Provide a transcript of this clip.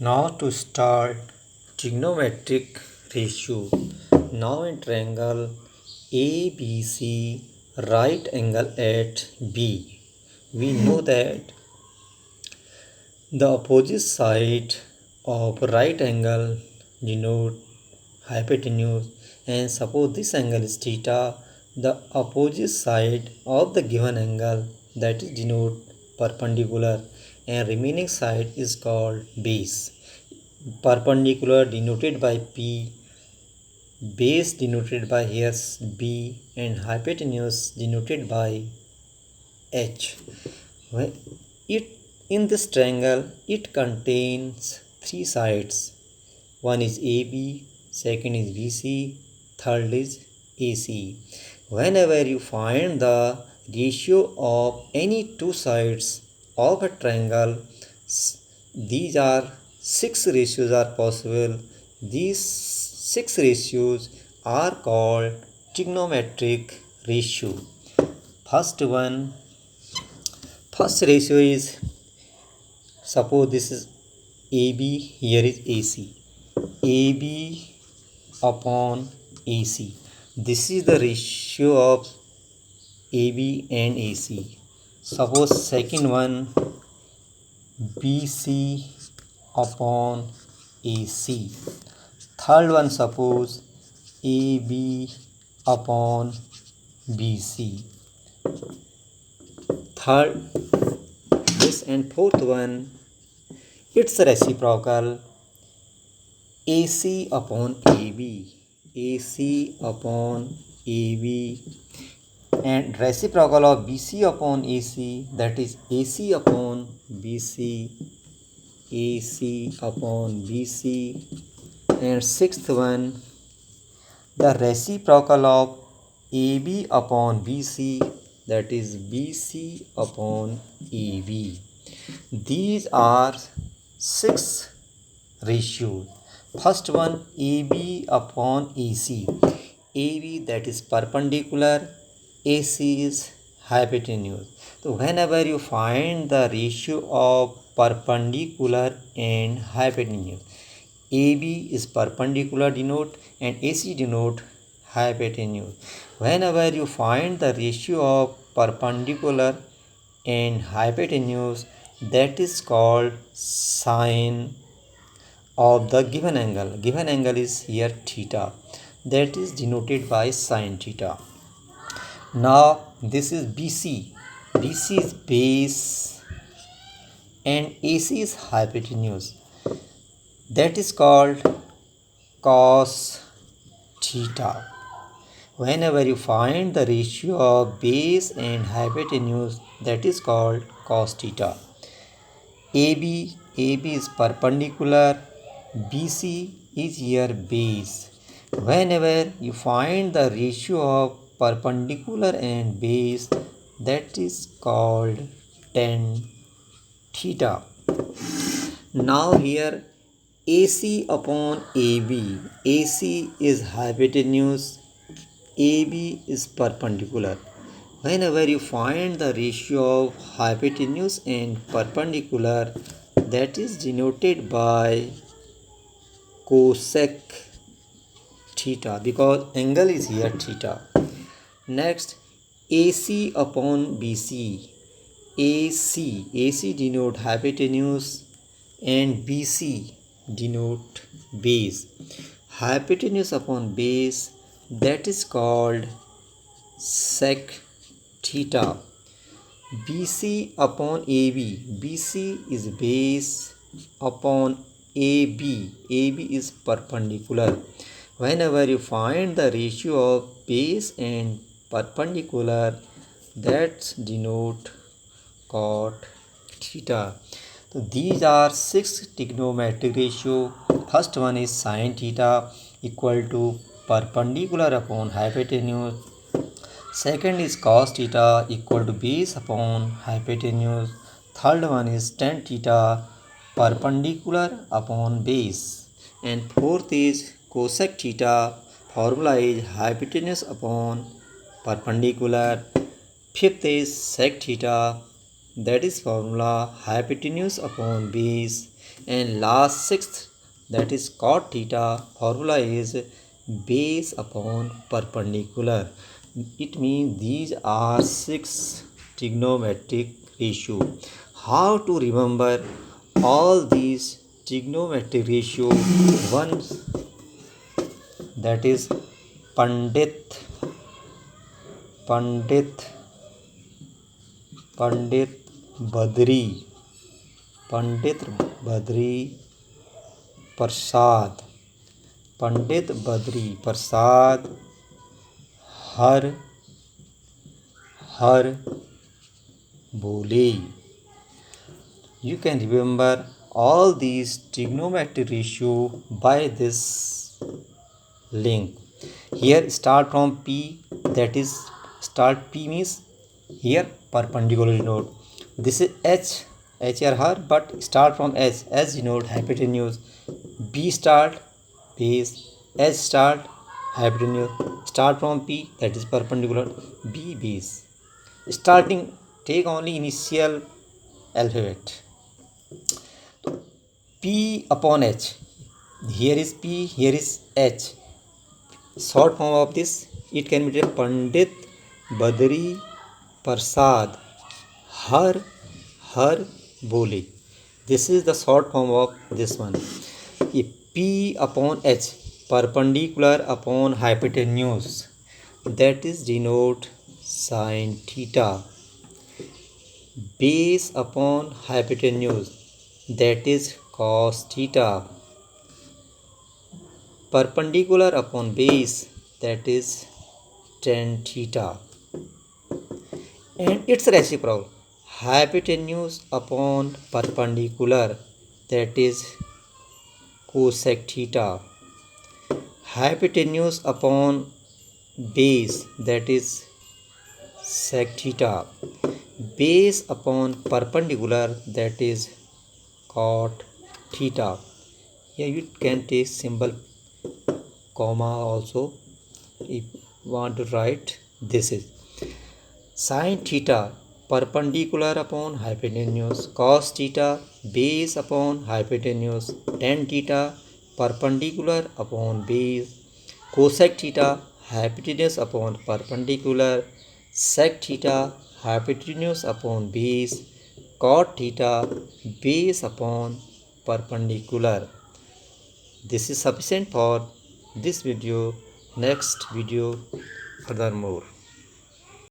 Now to start trigonometric ratio. Now in triangle ABC right angle at B, we know that the opposite side of right angle denote hypotenuse, and suppose this angle is theta, the opposite side of the given angle, that is denote perpendicular, and remaining side is called base. Perpendicular denoted by P, base denoted by here B, and hypotenuse denoted by H. It in this triangle it contains three sides. One is AB, second is BC, third is AC. Whenever you find the ratio of any two sides of a triangle, these are six ratios are possible. These six ratios are called trigonometric ratio. First one, first ratio is, suppose this is AB, here is AC. AB upon AC. This is the ratio of AB and AC. Suppose second one, BC upon AC. Third one, suppose AB upon BC. Third, this, and fourth one, it's reciprocal, AC upon AB. AC upon AB, and reciprocal of BC upon AC, that is AC upon BC, AC upon BC. And sixth one, the reciprocal of AB upon BC, that is BC upon AB. These are six ratios. First one, AB upon AC. AB, that is perpendicular, AC is hypotenuse. So whenever you find the ratio of perpendicular and hypotenuse, AB is perpendicular denote and AC denote hypotenuse. Whenever you find the ratio of perpendicular and hypotenuse, that is called sine of the given angle. Given angle is here theta, that is denoted by sine theta. Now this is BC. BC is base and AC is hypotenuse, that is called cos theta. Whenever you find the ratio of base and hypotenuse, that is called cos theta. AB is perpendicular, BC is here base. Whenever you find the ratio of perpendicular and base, that is called tan theta. Now here AC upon AB. AC is hypotenuse, AB is perpendicular. Whenever you find the ratio of hypotenuse and perpendicular, that is denoted by cosec theta, because angle is here theta. Next, AC upon BC. AC denote hypotenuse and BC denote base. Hypotenuse upon base, that is called sec theta. BC upon AB. BC is base upon AB. AB is perpendicular. Whenever you find the ratio of base and perpendicular, that denote cot theta. So these are six trigonometric ratio. First one is sine theta equal to perpendicular upon hypotenuse. Second is cos theta equal to base upon hypotenuse. Third one is tan theta perpendicular upon base. And fourth is cosec theta, formula is hypotenuse upon perpendicular. Fifth is sec theta, that is formula hypotenuse upon base. And last sixth, that is cot theta, formula is base upon perpendicular. It means these are six trigonometric ratio. How to remember all these trigonometric ratio? One, that is Pandit Pandit Pandit Badri Pandit Badri Prasad Pandit Badri Prasad हर हर बोले. You can remember all these trigonometric ratio by this link. Here start from P, that is start P means here perpendicular denote. This is H here her, but start from H denote hypotenuse. B start base, H start hypotenuse. Start from P, that is perpendicular, B base. Starting, take only initial alphabet. P upon H. Here is P, here is H. Short form of this, it can be Pandit Badri Prasad Har Bole. This is the short form of this one. P upon H, perpendicular upon hypotenuse, that is denote sin theta. Base upon hypotenuse, that is cos theta. Perpendicular upon base, that is tan theta. And its reciprocal, hypotenuse upon perpendicular, that is cosec theta. Hypotenuse upon base, that is sec theta. Base upon perpendicular, that is cot theta. Here you can take symbol comma also if you want to write. This is sin theta, perpendicular upon hypotenuse, cos theta, base upon hypotenuse, tan theta, perpendicular upon base, cosec theta, hypotenuse upon perpendicular, sec theta, hypotenuse upon base, cot theta, base upon perpendicular. This is sufficient for this video. Next video furthermore.